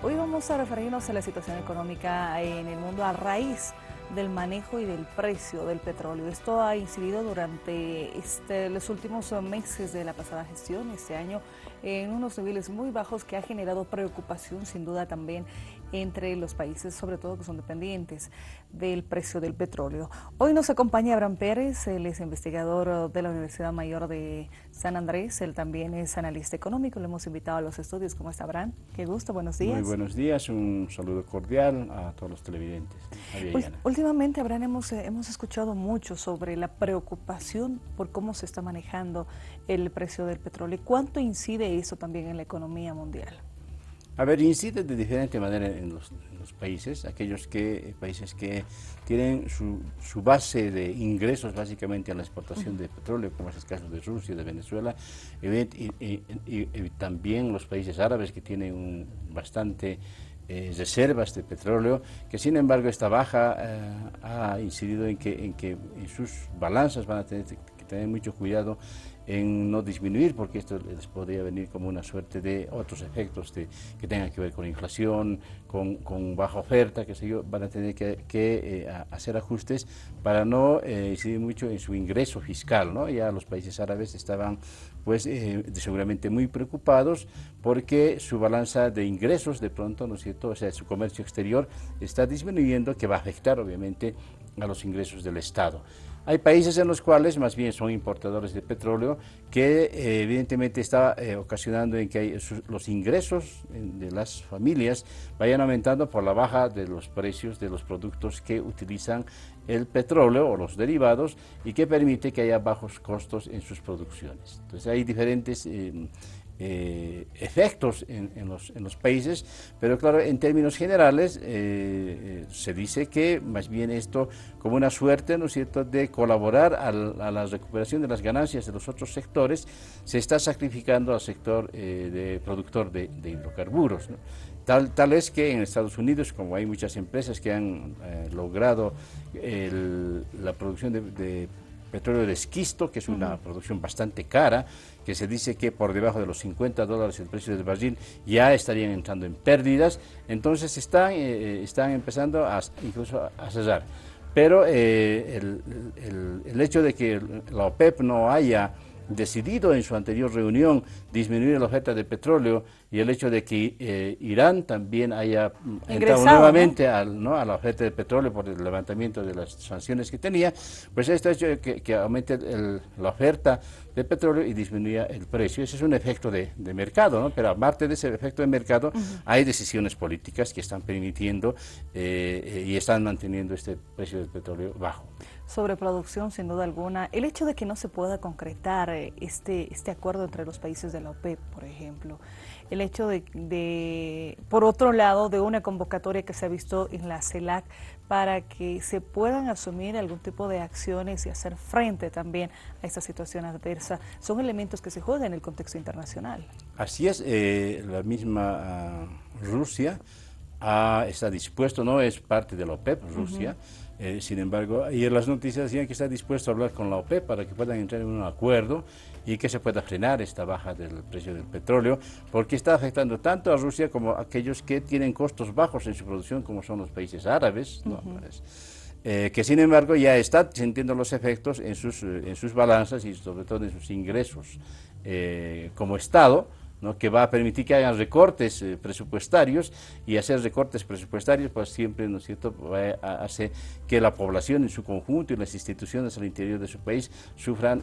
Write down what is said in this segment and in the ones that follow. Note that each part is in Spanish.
Hoy vamos a referirnos a la situación económica en el mundo a raíz del manejo y del precio del petróleo. Esto ha incidido durante los últimos meses de la pasada gestión, este año, en unos niveles muy bajos que ha generado preocupación sin duda también entre los países, sobre todo que son dependientes del precio del petróleo. Hoy nos acompaña Abraham Pérez, él es investigador de la Universidad Mayor de San Andrés, él también es analista económico, lo hemos invitado a los estudios. ¿Cómo está, Abraham? Qué gusto, buenos días. Muy buenos días, un saludo cordial a todos los televidentes. Últimamente, Abraham, hemos escuchado mucho sobre la preocupación por cómo se está manejando el precio del petróleo. ¿Cuánto incide eso también en la economía mundial? A ver, incide de diferente manera en los países, países que tienen su base de ingresos básicamente a la exportación de petróleo, como es el caso de Rusia, de Venezuela, y también los países árabes que tienen bastante reservas de petróleo, que sin embargo esta baja ha incidido en que en sus balanzas van a tener que tener mucho cuidado en no disminuir, porque esto les podría venir como una suerte de otros efectos que tengan que ver con inflación, con baja oferta, que sé yo, van a tener que hacer ajustes para no incidir mucho en su ingreso fiscal, ¿no? Ya los países árabes estaban pues seguramente muy preocupados porque su balanza de ingresos de pronto, ¿no es cierto?, o sea, su comercio exterior está disminuyendo, que va a afectar obviamente a los ingresos del Estado. Hay países en los cuales más bien son importadores de petróleo que evidentemente está ocasionando en que los ingresos de las familias vayan aumentando por la baja de los precios de los productos que utilizan el petróleo o los derivados y que permite que haya bajos costos en sus producciones. Entonces hay diferentes efectos en los países, pero claro, en términos generales se dice que más bien esto como una suerte, ¿no es cierto?, de colaborar a la recuperación de las ganancias de los otros sectores, se está sacrificando al sector de productor de hidrocarburos, ¿no? Tal es que en Estados Unidos, como hay muchas empresas que han logrado la producción de petróleo de esquisto, que es una producción bastante cara, que se dice que por debajo de los $50 el precio del barril ya estarían entrando en pérdidas, entonces están empezando incluso a cesar. Pero el hecho de que la OPEP no haya decidido en su anterior reunión disminuir la oferta de petróleo y el hecho de que Irán también haya entrado nuevamente, ¿no?, a la oferta de petróleo por el levantamiento de las sanciones que tenía, pues esto ha hecho que aumente la oferta de petróleo y disminuya el precio. Ese es un efecto de mercado, ¿no? Pero aparte de ese efecto de mercado, hay decisiones políticas que están permitiendo y están manteniendo este precio del petróleo bajo. Sobre producción, sin duda alguna, el hecho de que no se pueda concretar este acuerdo entre los países de la OPEP, por ejemplo, el hecho por otro lado, de una convocatoria que se ha visto en la CELAC para que se puedan asumir algún tipo de acciones y hacer frente también a esta situación adversa, son elementos que se juegan en el contexto internacional. Así es, la misma Rusia está dispuesto, no es parte de la OPEP, Rusia. Sin embargo, ayer las noticias decían que está dispuesto a hablar con la OPEP para que puedan entrar en un acuerdo y que se pueda frenar esta baja del precio del petróleo, porque está afectando tanto a Rusia como a aquellos que tienen costos bajos en su producción, como son los países árabes, ¿no? Que sin embargo ya está sintiendo los efectos en sus balanzas y sobre todo en sus ingresos como Estado, ¿no?, que va a permitir que hagan recortes presupuestarios, y hacer recortes presupuestarios pues siempre, ¿no es cierto?, hace que la población en su conjunto y las instituciones al interior de su país sufran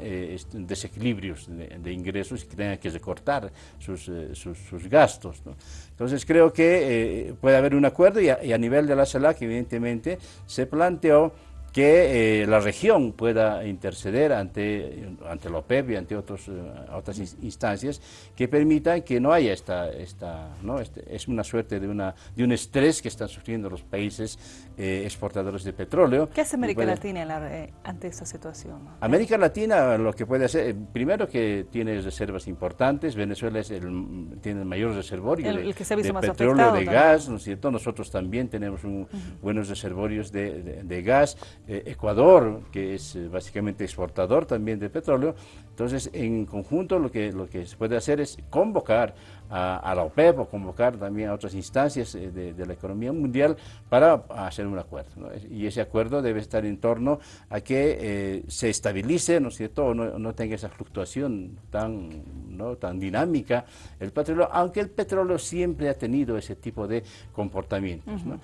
desequilibrios de ingresos y que tengan que recortar sus gastos, ¿no? Entonces creo que puede haber un acuerdo y a nivel de la CELAC evidentemente se planteó que la región pueda interceder ante la OPEP y ante otras instancias que permitan que no haya es una suerte de un estrés que están sufriendo los países exportadores de petróleo. ¿Qué hace América Latina ante esta situación? América Latina lo que puede hacer, primero que tiene reservas importantes, Venezuela tiene el mayor reservorio de petróleo, de gas, ¿no es cierto? Nosotros también tenemos buenos reservorios de gas. Ecuador, que es básicamente exportador también de petróleo. Entonces, en conjunto lo que se puede hacer es convocar a la OPEP o convocar también a otras instancias de la economía mundial para hacer un acuerdo, ¿no? Y ese acuerdo debe estar en torno a que se estabilice, ¿no es cierto?, o no tenga esa fluctuación tan dinámica el petróleo, aunque el petróleo siempre ha tenido ese tipo de comportamientos, ¿no?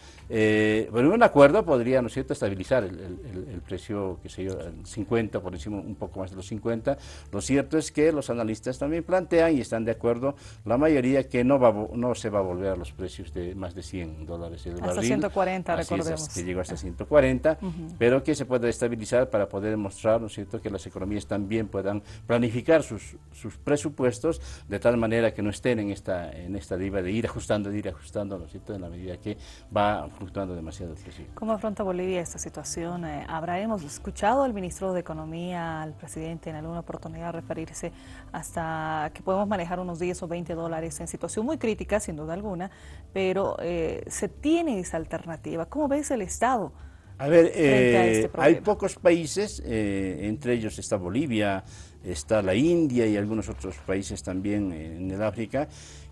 Bueno, un acuerdo podría, ¿no es cierto?, estabilizar el precio, qué sé yo, 50, por encima un poco más de los 50. Lo cierto es que los analistas también plantean y están de acuerdo la mayoría que no se va a volver a los precios de más de $100 el barril. Hasta 140, recordemos. Que llegó hasta 140, pero que se pueda estabilizar para poder demostrar, ¿no es cierto?, que las economías también puedan planificar sus presupuestos de tal manera que no estén en esta deriva de ir ajustando, ¿no es cierto?, en la medida que va fluctuando demasiado el precio. ¿Cómo afronta Bolivia esta situación? Hemos escuchado al ministro de Economía, al presidente en alguna oportunidad referirse hasta que podemos manejar unos 10 o $20 en situación muy crítica, sin duda alguna, pero se tiene esa alternativa. ¿Cómo ves el Estado? A ver, frente a este problema? hay pocos países, entre ellos está Bolivia, está la India y algunos otros países también en el África,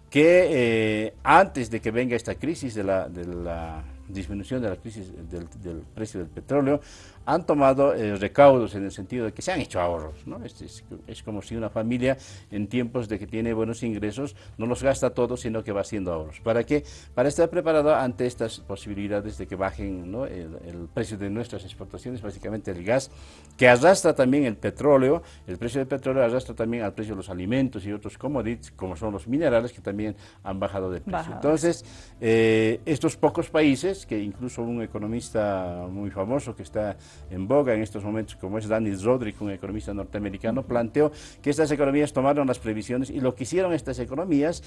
que antes de que venga esta crisis de la disminución de la crisis del precio del petróleo, han tomado recaudos en el sentido de que se han hecho ahorros, ¿no? Es como si una familia en tiempos de que tiene buenos ingresos no los gasta todos, sino que va haciendo ahorros. ¿Para qué? Para estar preparado ante estas posibilidades de que bajen, ¿no?, el precio de nuestras exportaciones, básicamente el gas, que arrastra también el petróleo. El precio del petróleo arrastra también al precio de los alimentos y otros commodities, como son los minerales, que también han bajado de precio. Entonces, estos pocos países, que incluso un economista muy famoso que está en boga en estos momentos, como es Daniel Rodrik, un economista norteamericano, planteó que estas economías tomaron las previsiones y lo que hicieron estas economías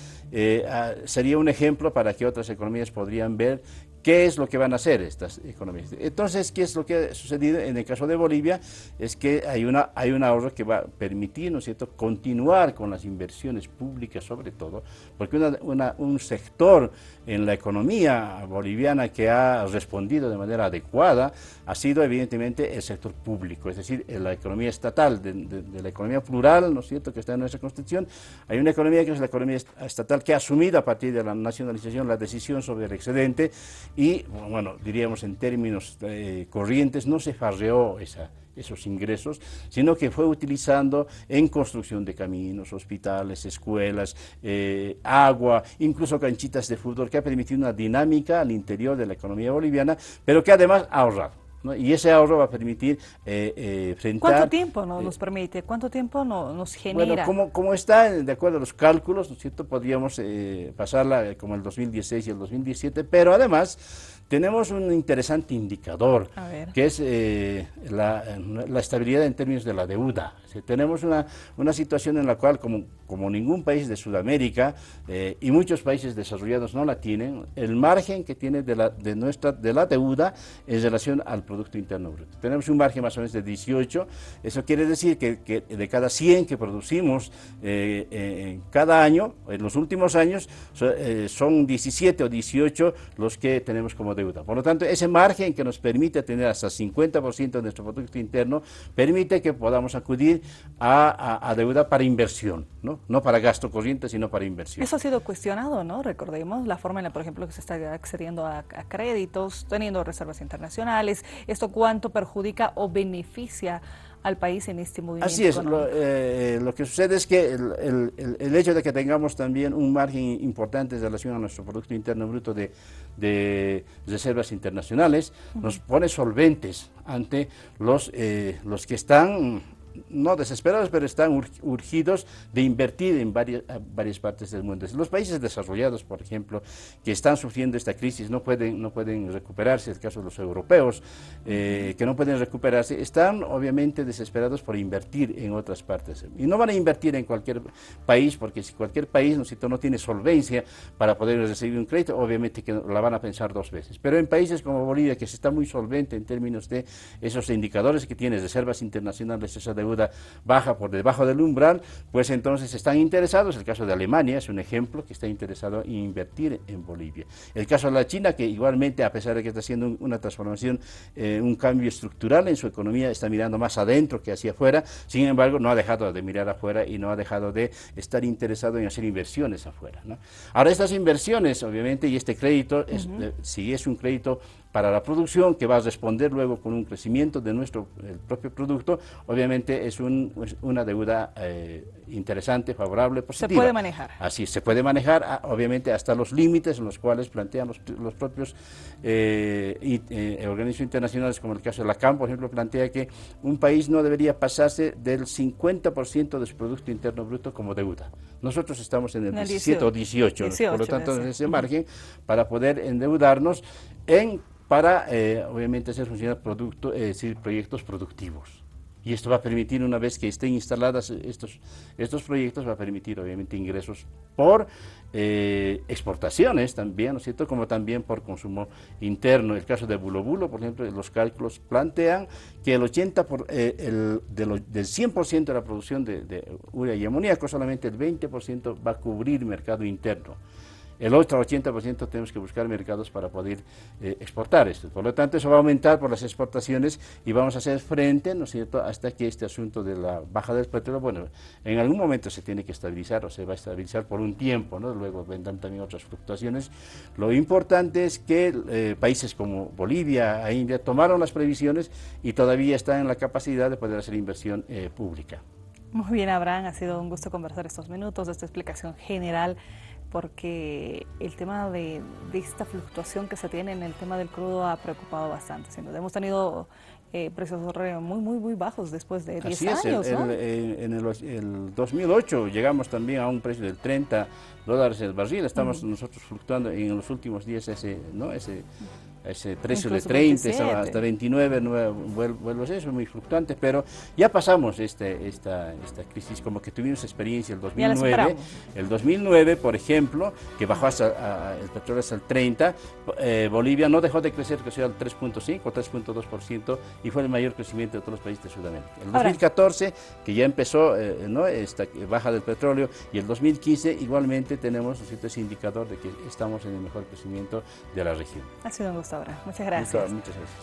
sería un ejemplo para que otras economías podrían ver qué es lo que van a hacer estas economías. Entonces, ¿qué es lo que ha sucedido en el caso de Bolivia? Es que hay un ahorro que va a permitir, ¿no es cierto?, continuar con las inversiones públicas sobre todo, porque un sector en la economía boliviana que ha respondido de manera adecuada ha sido evidentemente el sector público, es decir, la economía estatal, de la economía plural, ¿no es cierto?, que está en nuestra Constitución. Hay una economía que es la economía estatal que ha asumido a partir de la nacionalización la decisión sobre el excedente y, bueno, diríamos en términos corrientes, no se farreó esos ingresos, sino que fue utilizando en construcción de caminos, hospitales, escuelas, agua, incluso canchitas de fútbol, que ha permitido una dinámica al interior de la economía boliviana, pero que además ha ahorrado, ¿no? Y ese ahorro va a permitir enfrentar... ¿Cuánto tiempo nos permite? ¿Cuánto tiempo nos genera? Bueno, como está, de acuerdo a los cálculos, ¿no es cierto?, podríamos pasarla como el 2016 y el 2017, pero además tenemos un interesante indicador, que es la estabilidad en términos de la deuda. O sea, tenemos una situación en la cual, como ningún país de Sudamérica y muchos países desarrollados no la tienen, el margen que tiene de la deuda en relación al Producto Interno Bruto. Tenemos un margen más o menos de 18, eso quiere decir que de cada 100 que producimos cada año, en los últimos años, son 17 o 18 los que tenemos como deuda. Por lo tanto, ese margen que nos permite tener hasta 50% de nuestro Producto Interno, permite que podamos acudir a deuda para inversión, no para gasto corriente, sino para inversión. Eso ha sido cuestionado, ¿no? Recordemos la forma en la, por ejemplo, que se está accediendo a créditos, teniendo reservas internacionales. ¿Esto cuánto perjudica o beneficia al país en este movimiento? Así es, lo que sucede es que el hecho de que tengamos también un margen importante en relación a nuestro Producto Interno Bruto de reservas internacionales, nos pone solventes ante los que están, no desesperados, pero están urgidos de invertir en varias partes del mundo. Los países desarrollados, por ejemplo, que están sufriendo esta crisis, no pueden recuperarse, el caso de los europeos, que no pueden recuperarse, están obviamente desesperados por invertir en otras partes. Y no van a invertir en cualquier país, porque si cualquier país no tiene solvencia para poder recibir un crédito, obviamente que la van a pensar dos veces. Pero en países como Bolivia, que se está muy solvente en términos de esos indicadores que tiene, reservas internacionales, esa deuda baja por debajo del umbral, pues entonces están interesados. El caso de Alemania es un ejemplo que está interesado en invertir en Bolivia. El caso de la China, que igualmente, a pesar de que está haciendo una transformación, un cambio estructural en su economía, está mirando más adentro que hacia afuera, sin embargo, no ha dejado de mirar afuera y no ha dejado de estar interesado en hacer inversiones afuera, ¿no? Ahora, estas inversiones, obviamente, y este crédito, si es un crédito para la producción, que va a responder luego con un crecimiento de nuestro el propio producto, obviamente es una deuda interesante, favorable, positiva. Se puede manejar. Así, se puede manejar, obviamente, hasta los límites en los cuales plantean los propios organismos internacionales, como el caso de la CAM, por ejemplo, plantea que un país no debería pasarse del 50% de su Producto Interno Bruto como deuda. Nosotros estamos en el 17 o 18, por lo tanto, en ese margen, para poder endeudarnos para obviamente hacer funcionar proyectos productivos. Y esto va a permitir, una vez que estén instalados estos proyectos, va a permitir obviamente ingresos por exportaciones también, ¿no es cierto?, como también por consumo interno. El caso de Bulo Bulo, por ejemplo, los cálculos plantean que el 80% del 100% de la producción de urea y amoníaco, solamente el 20% va a cubrir mercado interno. El otro 80% tenemos que buscar mercados para poder exportar esto. Por lo tanto, eso va a aumentar por las exportaciones y vamos a hacer frente, ¿no es cierto?, hasta que este asunto de la baja del petróleo, bueno, en algún momento se tiene que estabilizar o se va a estabilizar por un tiempo, ¿no? Luego vendrán también otras fluctuaciones. Lo importante es que países como Bolivia e India tomaron las previsiones y todavía están en la capacidad de poder hacer inversión pública. Muy bien, Abraham, ha sido un gusto conversar estos minutos, esta explicación general, porque el tema de esta fluctuación que se tiene en el tema del crudo ha preocupado bastante. Sin duda, hemos tenido precios muy bajos después de 10 años, ¿no? En el 2008 llegamos también a un precio de $30 el barril. Estamos nosotros fluctuando en los últimos días ese precio de 30 hasta 29, vuelvo a ser, eso muy fluctuante, pero ya pasamos esta crisis, como que tuvimos experiencia el 2009, por ejemplo, que bajó hasta el petróleo hasta el 30, Bolivia no dejó de creció al 3.5 o 3.2% y fue el mayor crecimiento de todos los países de Sudamérica. El 2014, que ya empezó esta baja del petróleo, y el 2015 igualmente tenemos ese indicador de que estamos en el mejor crecimiento de la región. Ha sido un gusto, Abraham. Muchas gracias. Muchas gracias.